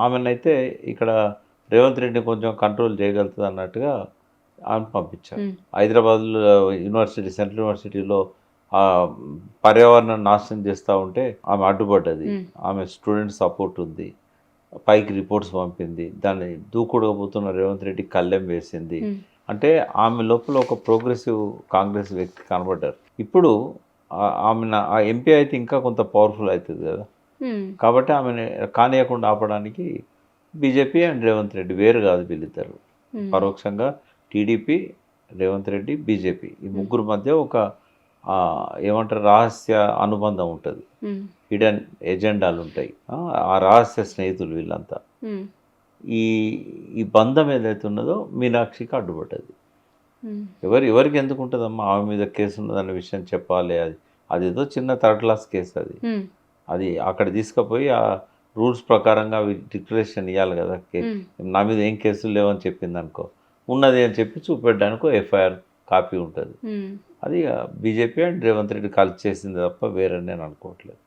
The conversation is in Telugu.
ఆమెనైతే ఇక్కడ రేవంత్ రెడ్డిని కొంచెం కంట్రోల్ చేయగలుగుతుంది అన్నట్టుగా ఆమెను పంపించారు. హైదరాబాద్లో యూనివర్సిటీ సెంట్రల్ యూనివర్సిటీలో పర్యావరణం నాశనం చేస్తూ ఉంటే ఆమె అడ్డుపడ్డది. ఆమె స్టూడెంట్ సపోర్ట్ ఉంది. పైకి రిపోర్ట్స్ పంపింది. దాన్ని దూకుడుగా రేవంత్ రెడ్డి కళ్ళెం వేసింది. అంటే ఆమె లోపల ఒక ప్రోగ్రెసివ్ కాంగ్రెస్ వ్యక్తి కనబడ్డారు. ఇప్పుడు ఆమె ఆ ఎంపీ అయితే ఇంకా కొంత పవర్ఫుల్ అవుతుంది కదా. కాబట్టి ఆమెను కానియకుండా ఆపడానికి బీజేపీ అండ్ రేవంత్ రెడ్డి వేరు కాదు వీళ్ళిద్దరు. పరోక్షంగా టీడీపీ, రేవంత్ రెడ్డి, బీజేపీ ఈ ముగ్గురు మధ్య ఒక ఏమంటారు రహస్య అనుబంధం ఉంటుంది. హిడెన్ ఎజెండాలు ఉంటాయి. ఆ రహస్య స్నేహితులు వీళ్ళంతా. ఈ బంధం ఏదైతే ఉన్నదో మీనాక్షికి అడ్డుపడ్డది. ఎవరికి ఎందుకు ఉంటుందమ్మా ఆమె మీద కేసు ఉన్నదన్న విషయం చెప్పాలి. అదేదో చిన్న థర్డ్ క్లాస్ కేసు అది అక్కడ తీసుకుపోయి ఆ రూల్స్ ప్రకారంగా డిక్లరేషన్ ఇవ్వాలి కదా. నా మీద ఏం కేసులు లేవని చెప్పింది అనుకో, ఉన్నది అని చెప్పి చూపెట్టడానికి ఎఫ్ఐఆర్ కాపీ ఉంటుంది. అది బీజేపీ అండ్ రేవంత్ రెడ్డి కలిసి చేసింది తప్ప వేరే నేను అనుకోవట్లేదు.